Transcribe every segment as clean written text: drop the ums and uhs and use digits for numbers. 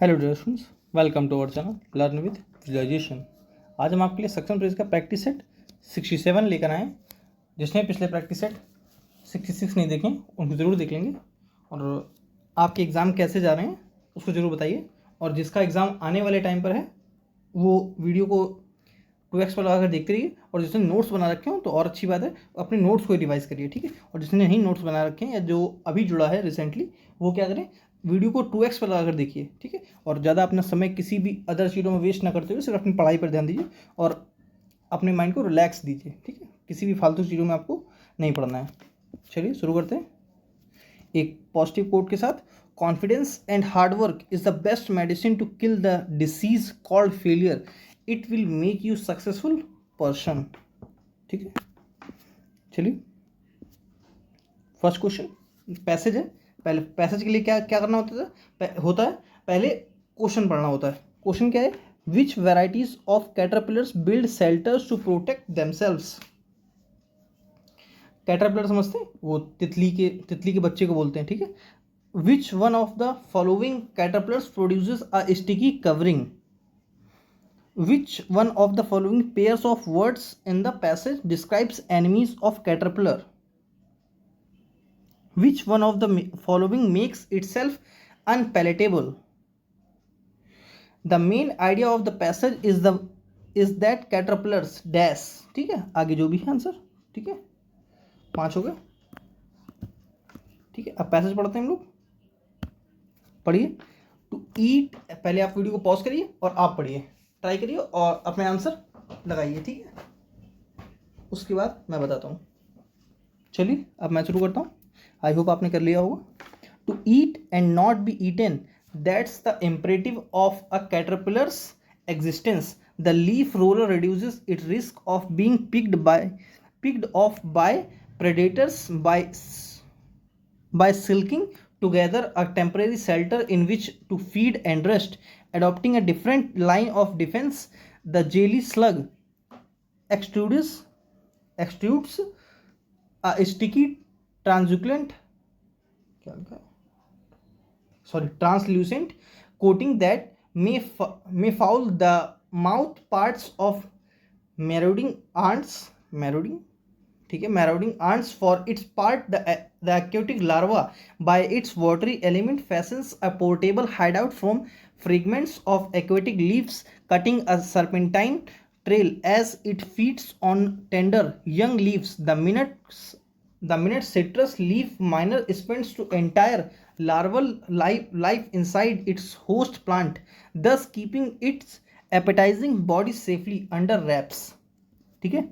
Hello dear students, welcome to our channel learn with visualisation. आज हम आपके लिए सेक्शन प्रेस का प्रैक्टिस सेट 67 लेकर आए हैं। जिसने पिछले प्रैक्टिस सेट 66 नहीं देखे उनको ज़रूर देख लेंगे, और आपके एग्ज़ाम कैसे जा रहे हैं उसको ज़रूर बताइए। और जिसका एग्ज़ाम आने वाले टाइम पर है वो वीडियो को 2x पर लगाकर देखते रहिए, और जिसने नोट्स बना रखे हो तो और अच्छी बात है, अपने नोट्स को रिवाइज करिए, ठीक है। और जिसने नहीं नोट्स बना रखे हैं या जो अभी जुड़ा है रिसेंटली, वो क्या करें, वीडियो को 2x पर लगाकर देखिए, ठीक है। और ज़्यादा अपना समय किसी भी अदर चीज़ों में वेस्ट ना करते हुए सिर्फ अपनी पढ़ाई पर ध्यान दीजिए और अपने माइंड को रिलैक्स दीजिए, ठीक है। किसी भी फालतू चीज़ों में आपको नहीं पढ़ना है। चलिए शुरू करते हैं एक पॉजिटिव कोट के साथ। Confidence and hard work is the best medicine to kill the disease called failure. It will make you successful person, ठीक है। चलिए फर्स्ट क्वेश्चन पैसेज है। पहले पैसेज के लिए क्या क्या करना होता है पहले क्वेश्चन पढ़ना होता है। क्वेश्चन क्या है? Which varieties of caterpillars build shelters to protect themselves. Caterpillar समझते हैं, वो तितली के बच्चे को बोलते हैं, ठीक है। Which one of the following caterpillars produces a sticky covering. Which one of the following pairs of words in the passage describes enemies of caterpillar. Which one of the following makes itself unpalatable? The main idea of the passage is that caterpillars dash, ठीक है। आगे जो भी है answer, ठीक है। 5 हो गए, ठीक है। अब पैसेज पढ़ते हैं हम लोग, पढ़िए। टू ईट, पहले आप वीडियो को पॉज करिए और आप पढ़िए, ट्राई करिए और अपने आंसर लगाइए, ठीक है। उसके बाद मैं बताता हूँ। चलिए अब मैं शुरू करता हूँ। आई होप आपने कर लिया होगा। To eat and not be eaten, that's the imperative of a caterpillar's existence. The leaf roller reduces its risk of being picked off by predators by silking together a temporary shelter in which to feed and rest. Adopting a different line of defense, the jelly slug extrudes a sticky translucent translucent coating that may foul the mouth parts of marauding ants, ठीक है, marauding ants. For its part, the aquatic larva by its watery element fashions a portable hideout from fragments of aquatic leaves, cutting a serpentine trail as it feeds on tender young leaves. The minute citrus leaf miner spends to entire larval life inside its host plant, thus keeping its appetizing body safely under wraps, ठीक है।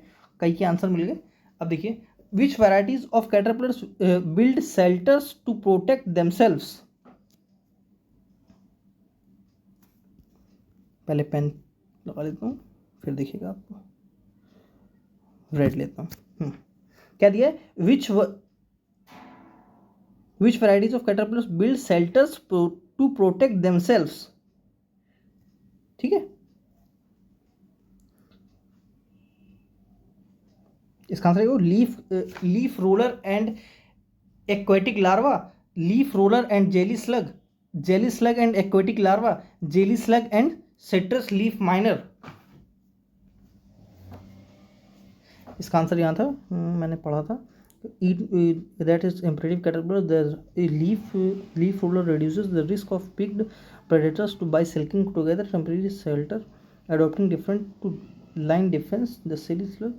कई के answer मिल गए। अब देखिए, which varieties of caterpillars build shelters to protect themselves. पहले pen लगा लेता हूँ, फिर देखिएगा आपको, रेड लेता हूँ। क्या दिया है? Which varieties of caterpillars build shelters to protect themselves, ठीक है। इसका आंसर है leaf roller and aquatic larva, leaf roller and jelly slug and aquatic larva, jelly slug and citrus leaf miner. इसका आंसर यहाँ था, मैंने पढ़ा था। That is imperative caterpillar leaf roller reduces the risk of picked predators to by silking together temporary shelter, adopting different to line defense. The silly slug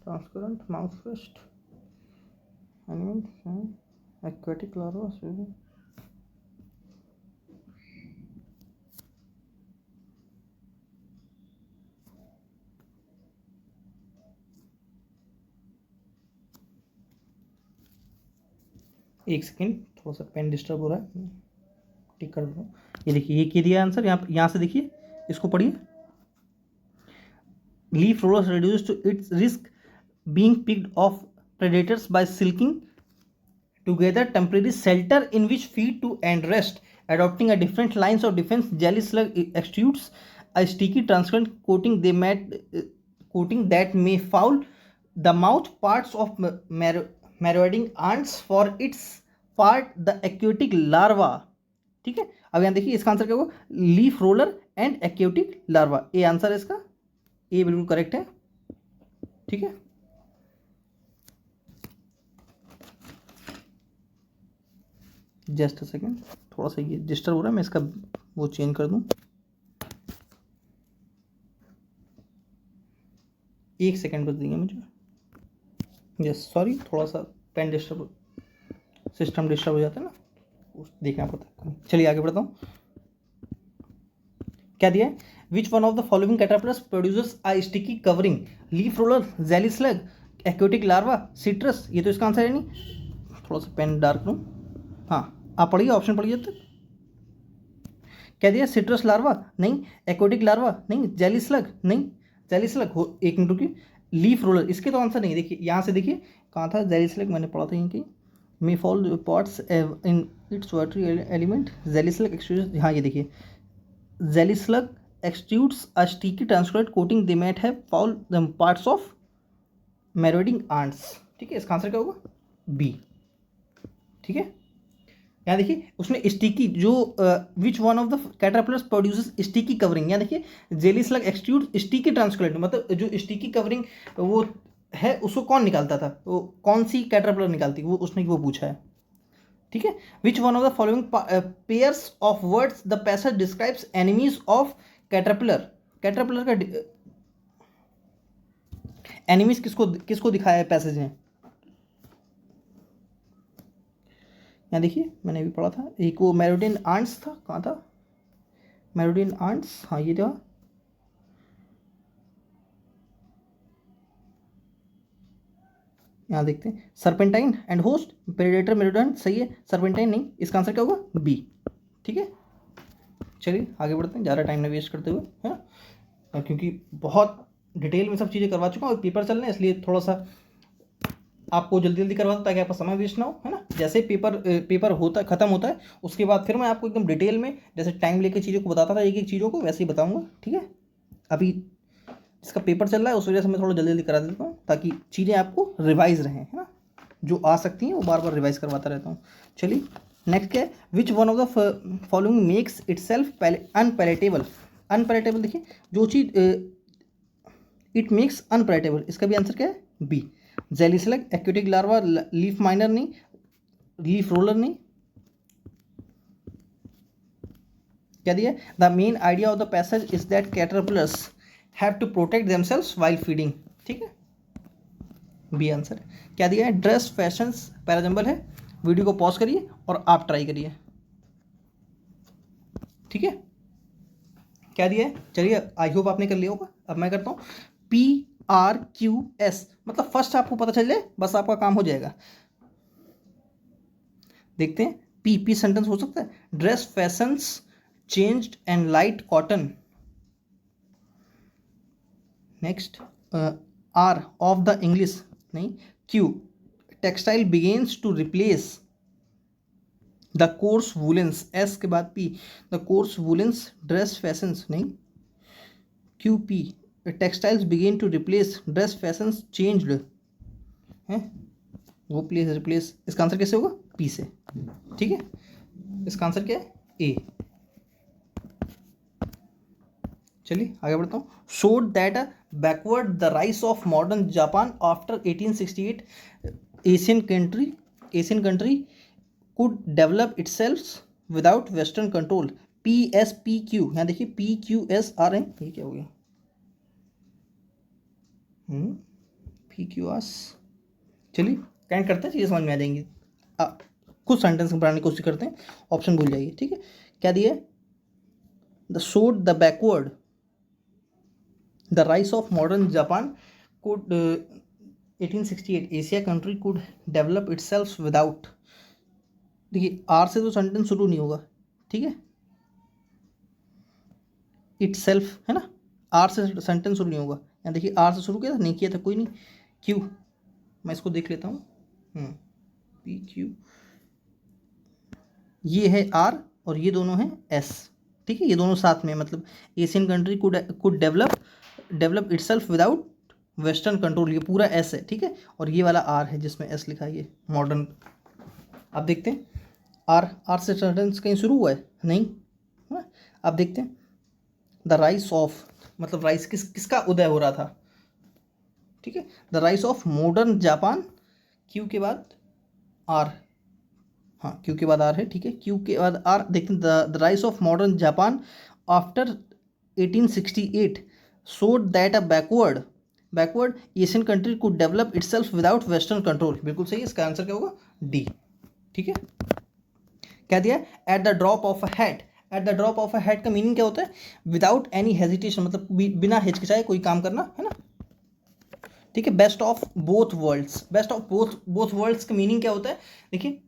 transparent mouth first animal aquatic larva. एक second, थोड़ा सा pen disturb हो रहा है, टिक कर दो। ये देखिए, ये दिया आंसर, यहाँ से देखिए, इसको पढ़िए। Leaf rollers reduce to its risk being picked off predators by silking together temporary shelter in which feed to and rest. Adopting a different lines of defense, jelly slug exudes a sticky transparent coating that may foul the mouth parts of marauding ants. For its part, the aquatic larva, ठीक है। अब यहाँ देखिए इसका answer क्या होगा, leaf roller and aquatic larva, A answer है इसका, ए बिल्कुल करेक्ट है। ठीक है, जस्ट अ सेकेंड, थोड़ा सा ये डिस्टर्ब हो रहा है, मैं इसका वो चेंज कर दूं, एक सेकेंड बस देंगे मुझे, यस सॉरी, थोड़ा सा पेन डिस्टर्ब, सिस्टम डिस्टर्ब हो जाता है ना, देखना पड़ता है। चलिए आगे बढ़ता हूँ, क्या दिया है, which one of the following caterpillars producers a sticky covering, leaf roller, jelly slug, aquatic larva, citrus, ये तो इसका आंसर है नहीं, थोड़ा सा पेन डार्क लूँ, हाँ आप पढ़िए, ऑप्शन पढ़िए तक, क्या दिया, सिट्रस लार्वा नहीं, एक्वेटिक लार्वा नहीं, जेली स्लग नहीं, जेली स्लग हो, एक मिनट रुकिए, लीफ रोलर, इसके तो आंसर नहीं, देखिए यहाँ से देखिए कहाँ था, जेली स्लग मैंने पढ़ा था यहीं कहीं, may fall parts in its watery element, jelly slug extrude, हाँ ये देखिए, jelly slug extrudes a sticky transparent coating, they might have foul the parts of marauding ants, ठीक है, इसका आंसर क्या होगा, बी। ठीक है, यहाँ देखिए उसने स्टिकी जो विच one of the caterpillars produces sticky covering, यहाँ देखिए jelly slug extrude sticky transparent, मतलब जो स्टिकी कवरिंग वो है उसको कौन निकालता था, वो कौन सी कैटरपिलर निकालती, वो उसने वो पूछा है। ठीक है, which one of the following pairs of words the passage describes enemies of caterpillar, caterpillar का एनिमीज किसको किसको दिखाया है पैसेज में, यहाँ देखिए मैंने अभी पढ़ा था, एक वो मेरोडियन आंट्स था, कहाँ था मेरोडियन आंट्स, हाँ ये था, यहाँ देखते हैं, सर्पेंटाइन एंड होस्ट, प्रेडेटर मेरोडियन, सही है, सर्पेंटाइन नहीं, इसका आंसर क्या होगा, बी। ठीक है, चलिए आगे बढ़ते हैं, ज़्यादा टाइम नहीं वेस्ट करते हुए, है ना, क्योंकि बहुत डिटेल में सब चीज़ें करवा चुका हूँ और पेपर चल रहे हैं, इसलिए थोड़ा सा आपको जल्दी जल्दी करवा दूँ ताकि आपका समय वेस्ट ना हो, है ना। जैसे पेपर होता है, ख़त्म होता है, उसके बाद फिर मैं आपको एकदम डिटेल में जैसे टाइम लेके चीज़ों को बताता था, एक एक चीज़ों को वैसे ही बताऊँगा। ठीक है, अभी इसका पेपर चल रहा है, उस वजह से मैं थोड़ा जल्दी जल्दी करा देता हूँ ताकि चीज़ें आपको रिवाइज रहें, है ना, जो आ सकती हैं वो बार बार रिवाइज करवाता रहता हूँ। चलिए नेक्स्ट क्या है, which one of the following makes itself unpalatable, unpalatable देखिए जो चीज़ इट मेक्स अनपैलेटेबल, इसका भी आंसर क्या है, B. Jelly slug, aquatic larva, leaf miner नहीं, लीफ रोलर नहीं, क्या दिया, the main idea of the passage is that caterpillars have to protect themselves while feeding, ठीक है, बी आंसर। क्या दिया है, ड्रेस फैशंस पैराजंबल है, वीडियो को पॉज करिए और आप ट्राई करिए। ठीक है, क्या दिया है, चलिए आई होप आपने कर लिया होगा, अब मैं करता हूँ, PRQS, मतलब फर्स्ट आपको पता चल जाए बस आपका काम हो जाएगा। देखते हैं, पी सेंटेंस हो सकता है, dress fashions changed and light cotton, next R of the English नहीं, Q textile begins to replace the coarse woollens, S के बाद P the coarse woollens dress fashions नहीं, QP textiles begin to replace dress fashions changed है, वो place replace, इसका answer कैसे होगा, P से। ठीक है, इसका आंसर क्या है, A। चलिए आगे बढ़ता हूँ, showed that backward the rice of modern Japan after 1868 Asian country could develop itself without western control, PSPQ, यहाँ देखिए PQS आ रहे हैं, ये क्या हो गया, PQS, चलिए कैंट करते हैं, चीज़ें समझ में आ जाएंगी, कुछ सेंटेंस बनाने की कोशिश करते हैं, ऑप्शन भूल जाइए। ठीक है, क्या दिया है, the showed the backward the rice of modern Japan could 1868 Asia country could develop itself without, देखिए आर से तो सेंटेंस शुरू नहीं होगा, ठीक है, इटसेल्फ है ना, आर से सेंटेंस शुरू नहीं होगा, यहाँ देखिए आर से शुरू किया था, नहीं किया था, कोई नहीं, क्यू, मैं इसको देख लेता हूँ, PQ, ये है आर और ये दोनों हैं एस, ठीक है, ये दोनों साथ में, मतलब Asian country could develop itself without western control, ये पूरा एस है, ठीक है, और ये वाला आर है जिसमें एस लिखा है, ये मॉडर्न। अब देखते हैं आर से सेंटेंस कहीं शुरू हुआ है नहीं, है ना। अब देखते हैं द राइज ऑफ, मतलब राइज किसका उदय हो रहा था, ठीक है। The rise of modern Japan, Q के बाद आर, हाँ क्यू के बाद आर है, ठीक है। क्यू के बाद आर देखते हैं the rise of modern Japan after 1868 showed that a backward Asian country could develop itself without western control। बिल्कुल सही है, इसका आंसर क्या होगा, डी, ठीक है। क्या दिया, at the drop of a hat. At the drop of a hat का मीनिंग क्या होता है, विदाउट एनी हेजिटेशन, मतलब बिना हिचकिचाए कोई काम करना, है ना, ठीक है। Best of both worlds, best of both worlds का मीनिंग क्या होता है, देखिए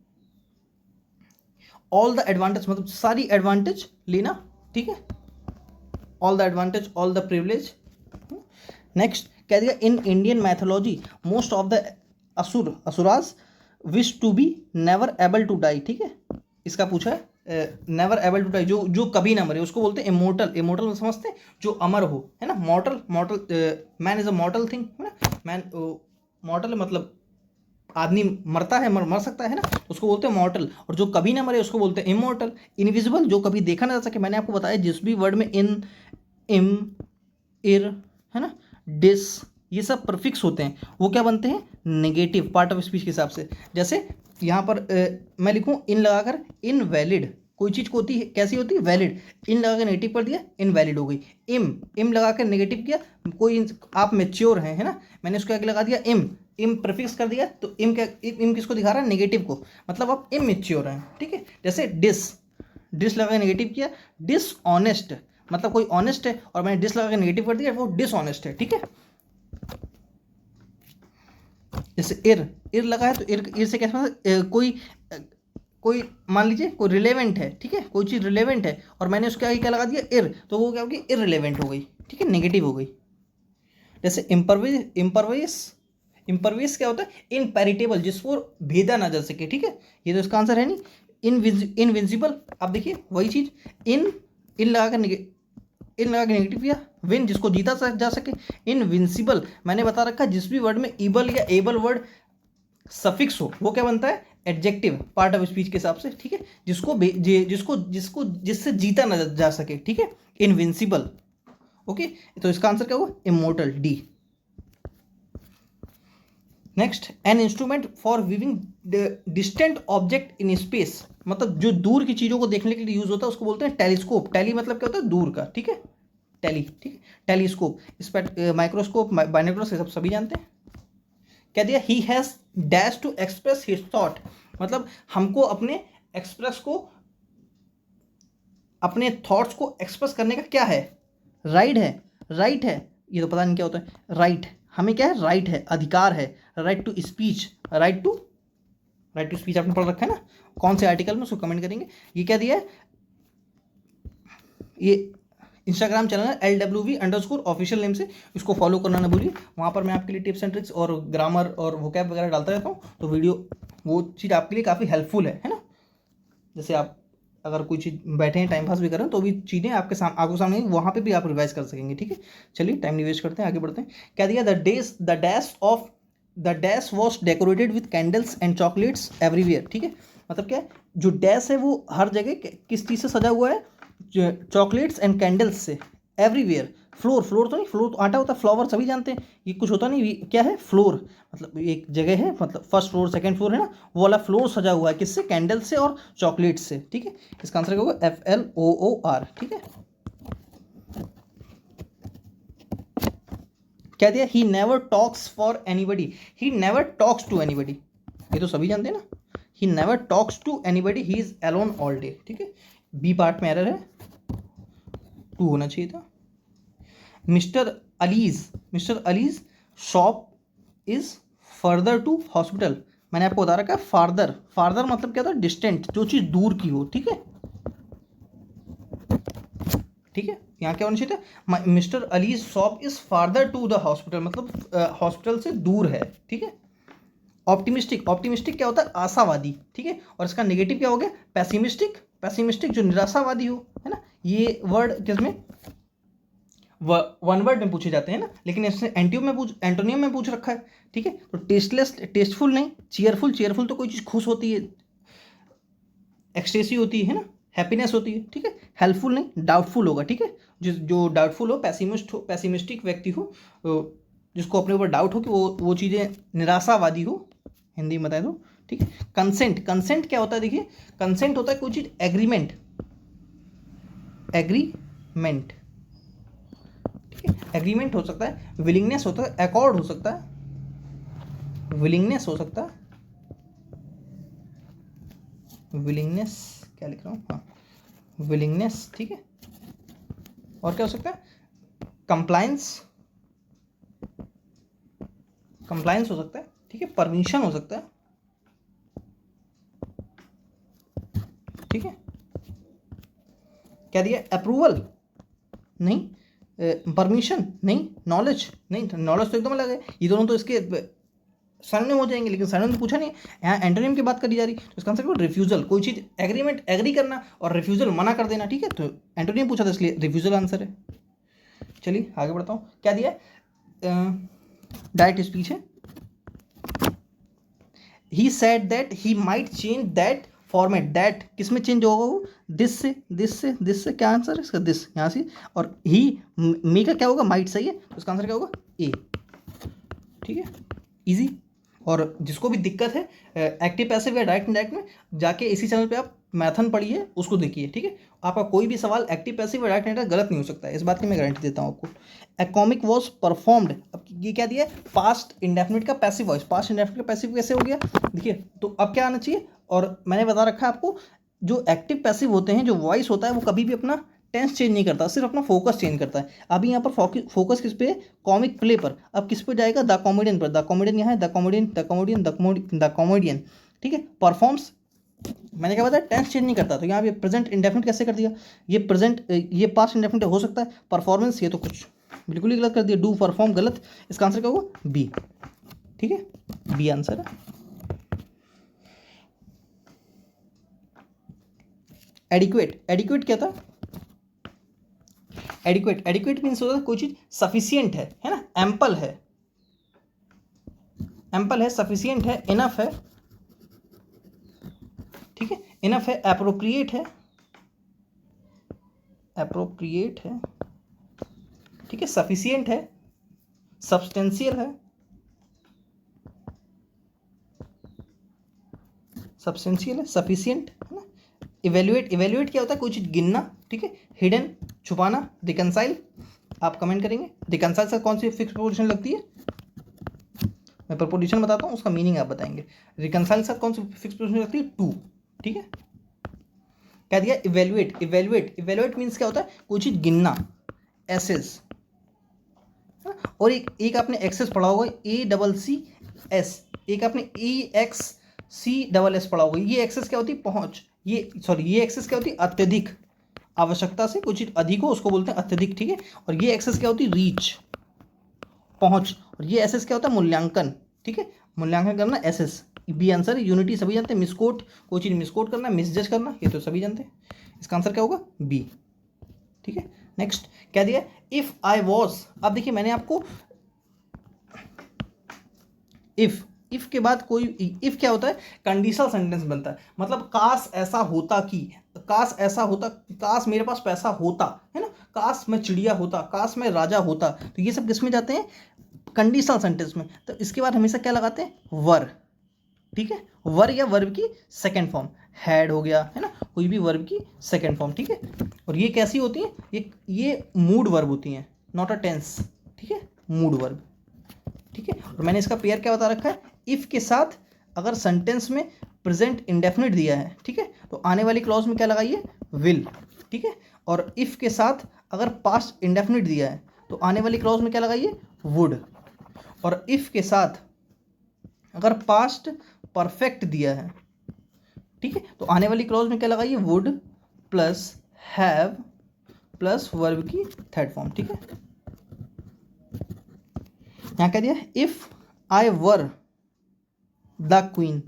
ऑल द एडवांटेज, मतलब सारी एडवांटेज लेना, ठीक है। All the advantage, all the privilege. Next कह दिया, in Indian mythology most of the asuras wish to be never able to die, ठीक है। इसका पूछा है नेवर एबल टू डाई, जो कभी ना मरे उसको बोलते हैं इमोर्टल। इमोर्टल में समझते हैं जो अमर हो, है ना। मॉर्टल मैन इज अ मॉर्टल थिंग, है ना। मैन मॉर्टल मतलब आदमी मरता है, मर सकता है ना, उसको बोलते हैं मॉर्टल। और जो कभी ना मरे उसको बोलते हैं इमोर्टल। इनविजिबल, जो कभी देखा ना जा सके। मैंने आपको बताया जिस भी वर्ड में इन, इम, इर, है ना, डिस, ये सब प्रीफिक्स होते हैं, वो क्या बनते हैं, नेगेटिव पार्ट ऑफ स्पीच के हिसाब से। जैसे यहाँ पर मैं लिखूँ इन लगाकर इनवैलिड, कोई चीज़ को होती है कैसी होती है, वैलिड। इन लगाकर नेगेटिव कर दिया, इनवैलिड हो गई। इम लगाकर नेगेटिव किया, कोई आप मेच्योर हैं, है ना, मैंने उसको आगे लगा दिया इम प्रीफिक्स कर दिया, तो इम क्या, इम किसको दिखा रहा है, नेगेटिव को, मतलब आप इमेच्योर हैं, ठीक है। जैसे डिस लगा के नेगेटिव किया, डिसऑनेस्ट, मतलब कोई ऑनेस्ट है और मैंने डिस लगा के नेगेटिव कर दिया, वो डिसऑनेस्ट है, ठीक है। जैसे इर लगा है, तो इर से कैसे कोई मान लीजिए कोई रिलेवेंट है, ठीक है, कोई चीज़ रिलेवेंट है और मैंने उसके आगे क्या लगा दिया, इर, तो वो क्या होगी, इररिलेवेंट हो गई, ठीक है, नेगेटिव हो गई। जैसे इम्परवेस क्या होता है, इनपेरिटेबल, जिसको भेदा ना जा सके, ठीक है। ये तो इसका आंसर है नहीं। इनविंसिबल, आप देखिए वही चीज़, इन लगा कर नेगेटिव किया, विन, जिसको जीता जा सके। इनविंसिबल मैंने बता रखा है, जिस भी वर्ड में इबल या एबल वर्ड सफिक्स हो वो क्या बनता है, एडजेक्टिव, पार्ट ऑफ स्पीच के हिसाब से, ठीक है। जिससे जीता ना जा सके, ठीक है, इनविंसिबल, ओके। तो इसका आंसर क्या होगा, immortal, D. Next, an instrument for viewing distant object in space, मतलब जो दूर की चीज़ों को देखने के लिए यूज होता है उसको बोलते हैं टेलीस्कोप। टेली मतलब क्या होता है, दूर का, ठीक है, टेली, ठीक है, टेलीस्कोप। इस पर माइक्रोस्कोप, बाइनोकुलर, सब सभी जानते हैं। कह दिया, he has dash to express his thought, मतलब हमको अपने एक्सप्रेस को, अपने थॉट्स को एक्सप्रेस करने का क्या है, राइट है, ये तो पता नहीं क्या होता है, राइट, हमें क्या है, राइट है, अधिकार है, right to speech, right to speech आपने पढ़ रखा है ना, कौन से आर्टिकल में, उसको कमेंट करेंगे। ये क्या दिया है, ये इंस्टाग्राम चैनल है LWV_ऑफिशियल नेम से, इसको फॉलो करना ना भूलिए। वहाँ पर मैं आपके लिए टिप्स एंड ट्रिक्स और ग्रामर और वोकैब वगैरह डालता रहता हूँ, तो वीडियो वो चीज़ आपके लिए काफ़ी हेल्पफुल है ना। जैसे आप अगर कोई चीज़ बैठे हैं टाइम पास भी कर रहे हैं तो भी चीज़ें आपके सामने वहाँ पे भी आप रिवाइज कर सकेंगे, ठीक है। चलिए टाइम नहीं वेस्ट करते हैं, आगे बढ़ते हैं। क्या दिया, the dash was decorated with candles and chocolates everywhere, ठीक है। मतलब क्या है, जो डैश है वो हर जगह किस चीज़ से सजा हुआ है, चॉकलेट्स एंड कैंडल्स से। एवरीवेयर, फ्लोर तो नहीं, फ्लोर तो आटा होता है, फ्लावर सभी जानते हैं, ये कुछ होता नहीं, क्या है, फ्लोर, मतलब एक जगह है, मतलब फर्स्ट फ्लोर सेकंड फ्लोर है ना, वो वाला फ्लोर सजा हुआ है किससे, कैंडल से और चॉकलेट से, ठीक है। इसका आंसर क्या होगा, FLOOR, ठीक है। क्या दिया, he never talks for anybody, he never talks to anybody, ये तो सभी जानते हैं ना, he never talks to anybody, he is alone all day, ठीक है। बी पार्ट में एरर है, 2 होना चाहिए था। Mister Ali's shop is further to hospital, मैंने आपको बता रखा है फार्दर मतलब क्या होता है, डिस्टेंट, जो चीज़ दूर की हो, ठीक है, ठीक है। यहाँ क्या होना चाहिए था, mister Ali's shop is farther to the hospital, मतलब हॉस्पिटल से दूर है, ठीक है। ऑप्टिमिस्टिक क्या होता है, आशावादी, ठीक है। और इसका नेगेटिव क्या हो गया, पैसिमिस्टिक जो निराशावादी हो, है ना। ये वर्ड किसमें, वन वर्ड में पूछे जाते हैं ना, लेकिन इसने एंटोनियम में पूछ रखा है, ठीक है। तो टेस्टफुल नहीं, चीयरफुल तो कोई चीज़ खुश होती है, एक्सटेसी होती है ना, हैप्पीनेस होती है, ठीक है। हेल्पफुल नहीं, डाउटफुल होगा, ठीक है। जो डाउटफुल हो, पैसिमिस्टिक व्यक्ति हो, जिसको अपने ऊपर डाउट हो कि वो चीज़ें निराशावादी हो, हिंदी में बताए तो, ठीक है। कंसेंट क्या होता है, देखिए कंसेंट होता है कोई चीज़ एग्रीमेंट, ठीक है। एग्रीमेंट हो सकता है, विलिंगनेस होता है, अकॉर्ड हो सकता है, विलिंगनेस हो सकता है, विलिंगनेस क्या लिख रहा हूँ, हाँ विलिंगनेस, ठीक है। और क्या हो सकता है, कंप्लायंस हो सकता है, ठीक है। परमिशन हो सकता है, ठीक है। क्या दिया, अप्रूवल नहीं, परमिशन नहीं, नॉलेज नहीं, नॉलेज तो एकदम अलग है, ये दोनों तो इसके सैनोनिम हो जाएंगे, लेकिन सैनोनिम पूछा नहीं है, यहाँ एंटोनिम की बात करी जा रही, तो इसका आंसर क्या, रिफ्यूजल। कोई चीज़ एग्रीमेंट एग्री करना और रिफ्यूजल मना कर देना, ठीक है, तो एंटोनिम पूछा था इसलिए रिफ्यूजल आंसर है। चलिए आगे बढ़ता हूँ, क्या दिया, डायरेक्ट स्पीच है। He said that he might change that format, that किस में चेंज होगा, वो दिस से क्या आंसर है इसका, दिस यहाँ से, और ही मी का क्या होगा, माइट सही है, तो इसका आंसर क्या होगा, ए, ठीक है, इजी। और जिसको भी दिक्कत है एक्टिव पैसिव या डायरेक्ट इनडायरेक्ट में, जाके इसी चैनल पे आप मैथन पढ़िए, उसको देखिए, ठीक है। आपका कोई भी सवाल एक्टिव पैसिव या डायरेक्ट इनडायरेक्ट गलत नहीं हो सकता है, इस बात की मैं गारंटी देता हूँ आपको। ए कॉमिक वॉज परफॉर्म्ड, अब ये क्या दिया है, पास्ट इंडेफिनिट का पैसिव वॉइस, पास्ट इंडेफिनिट का पैसिव कैसे हो गया, देखिए, तो अब क्या आना चाहिए, और मैंने बता रखा है आपको, जो एक्टिव पैसिव होते हैं, जो वॉइस होता है वो कभी भी अपना टेंस चेंज नहीं करता, सिर्फ अपना फोकस चेंज करता है। अभी यहाँ पर फोकस किस पे है, कॉमिक प्ले पर, अब किस पे जाएगा, द कॉमेडियन पर, द कॉमेडियन यहाँ है, द कॉमेडियन, ठीक है। परफॉर्म्स, मैंने क्या बताया, टेंस चेंज नहीं करता, तो यहाँ पे प्रेजेंट इंडेफिनिट कैसे कर दिया, ये पास्ट इंडेफिनिट हो सकता है, परफॉर्मेंस ये तो कुछ बिल्कुल ही गलत कर दिया, डू परफॉर्म गलत, इसका आंसर क्या होगा, बी, ठीक है, बी आंसर है। एडिक्वेट क्या था, एडिक्वेट मीन्स होता है कोई चीज सफिशियंट है ना, एम्पल है, सफिशियंट है, इनफ है, ठीक है, इनफ है, एप्रोप्रिएट है, ठीक है, सफिशियंट है, सब्सटेंशियल है, सफिशियंट है ना। इवेल्युएट क्या होता है, कोई चीज गिनना, ठीक है। हिडन, छुपाना, रिकनसाइल, आप कमेंट करेंगे, रिकनसाइल से कौन सी फिक्स प्रोपोजिशन लगती है, मैं प्रपोजिशन बताता हूँ, उसका मीनिंग आप बताएंगे। रिकनसाइल से कौन सी फिक्स प्रोपोजिशन लगती है, टू, ठीक है। क्या दिया, इवेल्युएट मीन्स क्या होता है, कोई चीज गिनना, एसेस, और एक आपने एक्सेस पढ़ा होगा, ACCS, एक आपने EXCSS पढ़ा होगा, ये एक्सेस क्या होती है, पहुंच, ये एक्सेस क्या होती है, अत्यधिक, आवश्यकता से कुछ चीज अधिक हो उसको बोलते हैं अत्यधिक, ठीक है। और ये एक्सेस क्या होती है, रीच, पहुंच, और ये एसएस क्या होता है, मूल्यांकन, ठीक है, मूल्यांकन करना, एसएस, बी आंसर है। यूनिटी सभी जानते हैं, मिसकोट, कोई चीज मिसकोट करना, मिसजज करना, ये तो सभी जानते हैं, इसका आंसर क्या होगा, बी, ठीक है। नेक्स्ट क्या दिया, इफ आई वॉज, अब देखिए मैंने आपको इफ के बाद कोई, इफ क्या होता है, कंडीशनल सेंटेंस बनता है, मतलब काश ऐसा होता कि, काश मेरे पास पैसा होता, है ना, काश मैं चिड़िया होता, काश मैं राजा होता, तो ये सब किस में जाते हैं, कंडीशनल सेंटेंस में। तो इसके बाद हमेशा क्या लगाते हैं, वर, ठीक है, वर या वर्ब की सेकेंड फॉर्म, हैड हो गया, है ना, कोई भी वर्ब की सेकेंड फॉर्म, ठीक है। और ये कैसी होती है, ये मूड वर्ब होती हैं, नॉट अ टेंस, ठीक है, मूड वर्ब, ठीक है। और मैंने इसका पेयर क्या बता रखा है, इफ के साथ अगर सेंटेंस में प्रेजेंट इंडेफिनिट दिया है, ठीक है, तो आने वाली क्लॉज में क्या लगाइए, विल, ठीक है। और इफ के साथ अगर पास्ट इंडेफिनिट दिया है, तो आने वाली क्लॉज में क्या लगाइए, वुड। और इफ के साथ अगर पास्ट परफेक्ट दिया है, ठीक है, तो आने वाली क्लॉज में क्या लगाइए, would plus have plus verb की थर्ड फॉर्म, ठीक है। यहाँ क्या दिया, if I were the queen,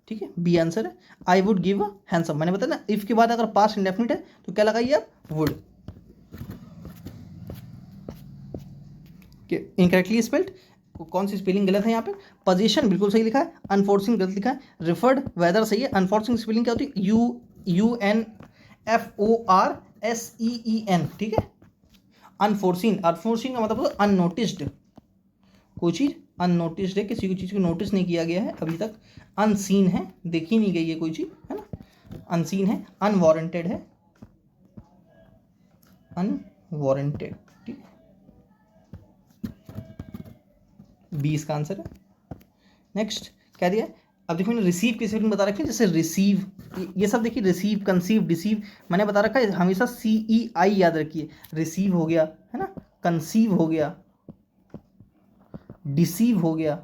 ठीक है, बी आंसर है। I would give a handsome, मैंने बताया ना, इफ के बाद अगर पास्ट इंडेफिनिट है तो क्या लगाइए आप, वुड, इनकरेक्टली स्पेल्ड, कौन सी स्पेलिंग गलत है यहाँ पे, पोजीशन बिल्कुल सही लिखा है, अनफोर्सिंग गलत लिखा है, रिफर्ड वेदर सही है, अनफोर्सिंग स्पेलिंग क्या होती है, UNFORSEEN, ठीक है। अनफोर्सिन, अनफोर्सिन का मतलब अननोटिस्ड, कोई चीज़ अननोटिस्ड है, किसी को चीज़ को नोटिस नहीं किया गया है अभी तक। अनसीन है, देखी नहीं गई है कोई चीज़, है ना, अनसीन है। अनवारंटेड है, अनवारंटेड, ठीक है, बी इसका आंसर है। नेक्स्ट क्या दिया है, अब देखो मैंने रिसीव की स्पेलिंग बता रखी है, जैसे रिसीव, ये सब देखिए, रिसीव, कंसीव, डिसीव, मैंने बता रखा है हमेशा CEI याद रखिए। रिसीव हो गया, है ना, कंसीव हो गया, डिसीव हो गया,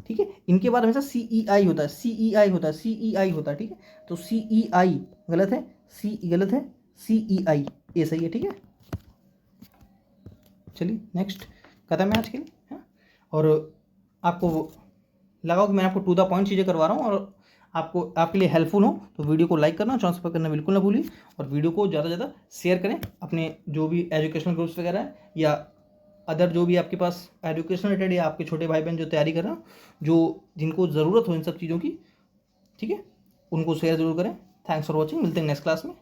ठीक है, इनके बाद हमेशा CEI होता है, CEI होता है, CEI होता है, ठीक है। तो CEI गलत है, C गलत है, CEI ये सही है, ठीक है। चलिए नेक्स्ट, खत्म है आज के लिए, है ना। और आपको लगा हो कि मैं आपको टू द पॉइंट चीज़ें करवा रहा हूँ और आपको आपके लिए हेल्पफुल हो तो वीडियो को लाइक करना, चैनल सब्सक्राइब करना बिल्कुल ना भूलिए, और वीडियो को ज़्यादा से ज़्यादा शेयर करें अपने जो भी एजुकेशनल ग्रुप्स वगैरह है, या अदर जो भी आपके पास एजुकेशन रिलेटेड, या आपके छोटे भाई बहन जो तैयारी कर रहे हो, जो जिनको ज़रूरत हो इन सब चीज़ों की, ठीक है, उनको शेयर ज़रूर करें। थैंक्स फॉर वॉचिंग, मिलते हैं नेक्स्ट क्लास में।